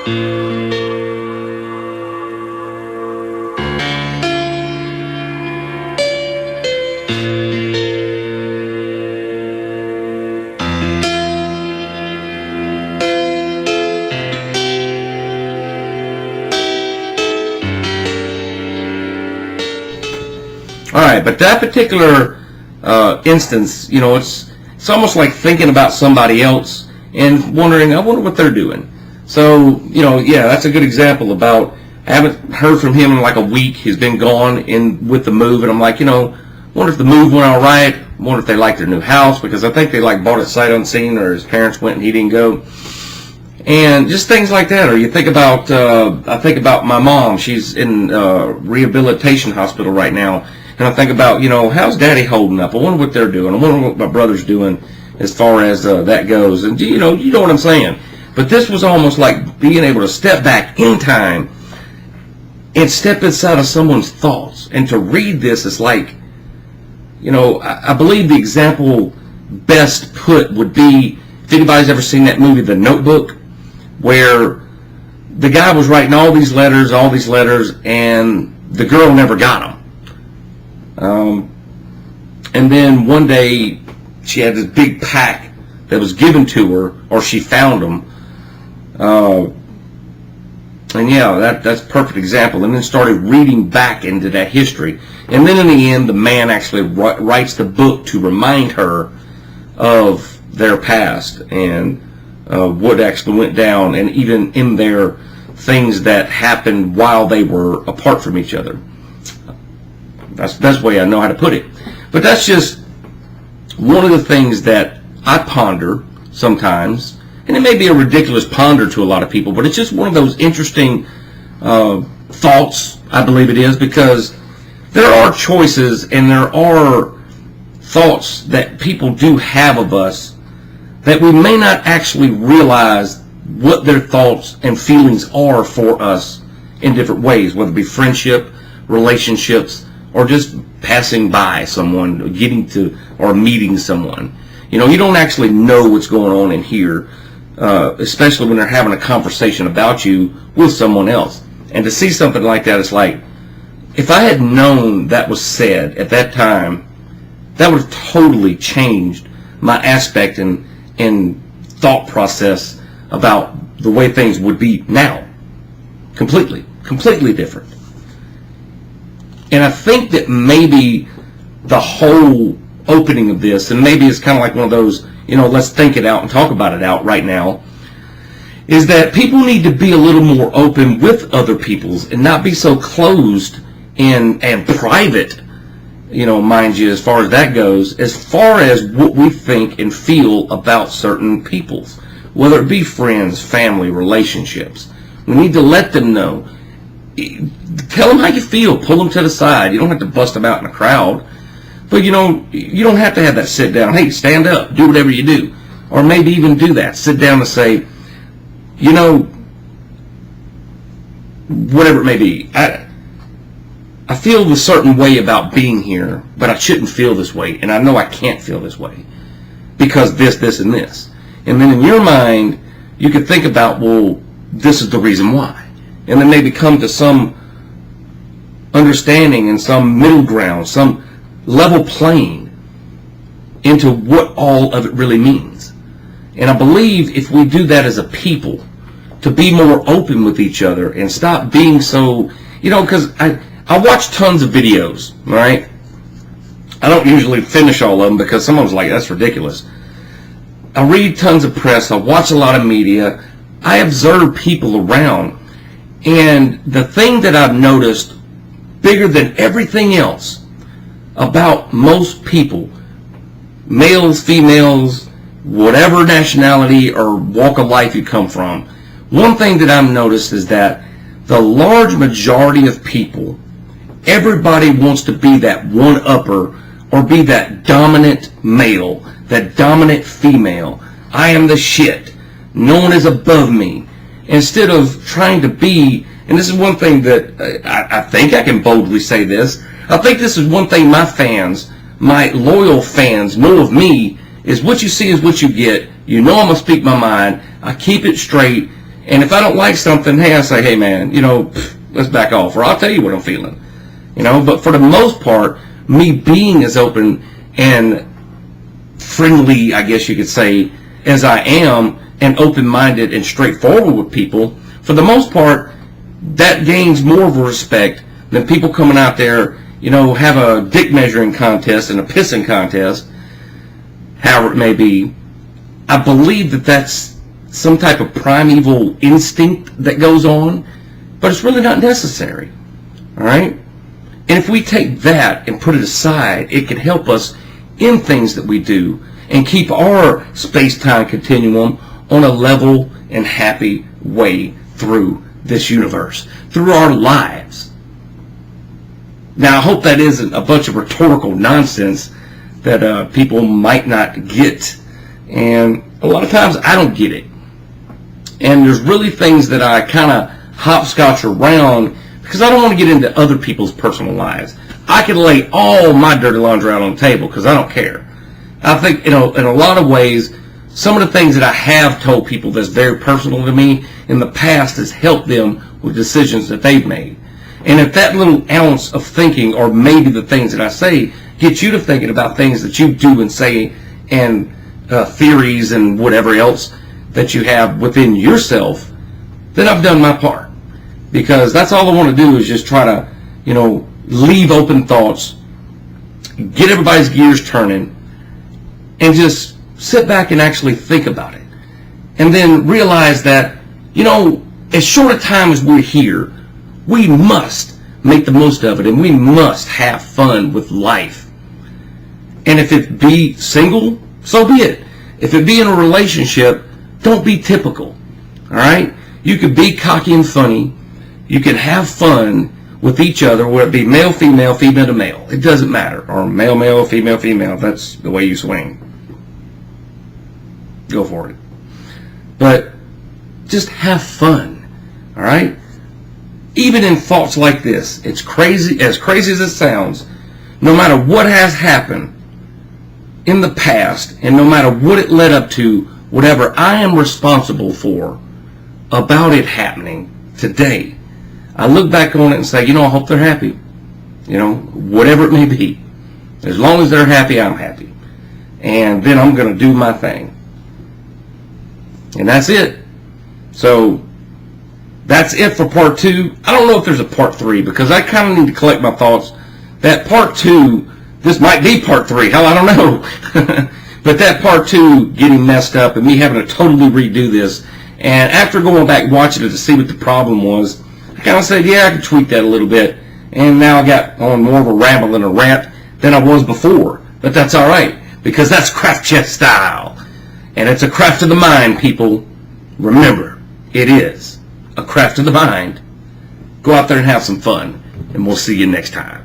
All right, but that particular instance, you know, it's almost like thinking about somebody else and wondering, I wonder what they're doing. So, you know, yeah, that's a good example about, I haven't heard from him in like a week. He's been gone in with the move, and I'm like, you know, wonder if the move went all right. Wonder if they like their new house, because I think they like bought it sight unseen, or his parents went and he didn't go. And just things like that. Or you think about, I think about my mom. She's in rehabilitation hospital right now. And I think about, you know, how's Daddy holding up? I wonder what they're doing. I wonder what my brother's doing as far as that goes. And, you know what I'm saying. But this was almost like being able to step back in time and step inside of someone's thoughts. And to read this is like, you know, I believe the example best put would be, if anybody's ever seen that movie, The Notebook, where the guy was writing all these letters, and the girl never got them. And then one day she had this big pack that was given to her, or she found them. And yeah, that's a perfect example. And then started reading back into that history. And then in the end, the man actually writes the book to remind her of their past and what actually went down, and even in there, things that happened while they were apart from each other. That's the way I know how to put it. But that's just one of the things that I ponder sometimes. And it may be a ridiculous ponder to a lot of people, but it's just one of those interesting thoughts, I believe it is, because there are choices and there are thoughts that people do have of us that we may not actually realize what their thoughts and feelings are for us in different ways, whether it be friendship, relationships, or just passing by someone, getting to, or meeting someone. You know, you don't actually know what's going on in here, especially when they're having a conversation about you with someone else. And to see something like that, it's like, if I had known that was said at that time, that would have totally changed my aspect and thought process about the way things would be now. Completely different. And I think that maybe the whole opening of this, and maybe it's kind of like one of those, you know, let's think it out and talk about it out right now, is that people need to be a little more open with other people's and not be so closed and private, you know, mind you, as far as that goes, as far as what we think and feel about certain peoples, whether it be friends, family, relationships. We need to let them know. Tell them how you feel. Pull them to the side. You don't have to bust them out in a crowd. But, you know, you don't have to have that sit down. Hey, stand up. Do whatever you do. Or maybe even do that. Sit down and say, you know, whatever it may be. I feel a certain way about being here, but I shouldn't feel this way. And I know I can't feel this way because this, and this. And then in your mind, you could think about, well, this is the reason why. And then maybe come to some understanding and some middle ground, some level plane into what all of it really means. And I believe if we do that as a people, to be more open with each other and stop being so, you know, because I watch tons of videos, all right? I don't usually finish all of them because someone's like, that's ridiculous. I read tons of press. I watch a lot of media. I observe people around. And the thing that I've noticed bigger than everything else about most people, males, females, whatever nationality or walk of life you come from, one thing that I've noticed is that the large majority of people, everybody wants to be that one-upper or be that dominant male, that dominant female. I am the shit. No one is above me. Instead of trying to be, and this is one thing that I think I can boldly say this, I think this is one thing my fans, my loyal fans know of me, is what you see is what you get. You know I'm going to speak my mind. I keep it straight. And if I don't like something, hey, I say, hey man, let's back off, or I'll tell you what I'm feeling. But for the most part, me being as open and friendly, I guess you could say, as I am, and open-minded and straightforward with people, for the most part, that gains more of a respect than people coming out there, have a dick measuring contest and a pissing contest, however it may be. I believe that that's some type of primeval instinct that goes on, but it's really not necessary. All right? And if we take that and put it aside, it can help us in things that we do and keep our space-time continuum on a level and happy way through this universe, through our lives. Now, I hope that isn't a bunch of rhetorical nonsense that people might not get. And a lot of times I don't get it. And there's really things that I kind of hopscotch around because I don't want to get into other people's personal lives. I can lay all my dirty laundry out on the table because I don't care. I think, in a lot of ways, some of the things that I have told people that's very personal to me in the past has helped them with decisions that they've made. And if that little ounce of thinking, or maybe the things that I say, gets you to thinking about things that you do and say, and theories and whatever else that you have within yourself, then I've done my part. Because that's all I want to do is just try to, leave open thoughts, get everybody's gears turning, and just sit back and actually think about it. And then realize that, as short a time as we're here, we must make the most of it, and we must have fun with life. And if it be single, so be it. If it be in a relationship, don't be typical. All right? You could be cocky and funny. You can have fun with each other, whether it be male, female, female to male. It doesn't matter. Or male, male, female, female. That's the way you swing. Go for it. But just have fun. All right? Even in thoughts like this, it's crazy as it sounds, no matter what has happened in the past, and no matter what it led up to, whatever I am responsible for about it happening today, I look back on it and say, I hope they're happy. Whatever it may be. As long as they're happy, I'm happy. And then I'm going to do my thing. And that's it. So, that's it for part 2. I don't know if there's a part 3 because I kind of need to collect my thoughts. That part 2, this might be part 3. Hell, I don't know. But that part 2 getting messed up and me having to totally redo this. And after going back watching it to see what the problem was, I kind of said, yeah, I could tweak that a little bit. And now I got on more of a ramble and a rant than I was before. But that's all right because that's CraftChest style. And it's a craft of the mind, people. Remember, it is a craft of the mind. Go out there and have some fun, and we'll see you next time.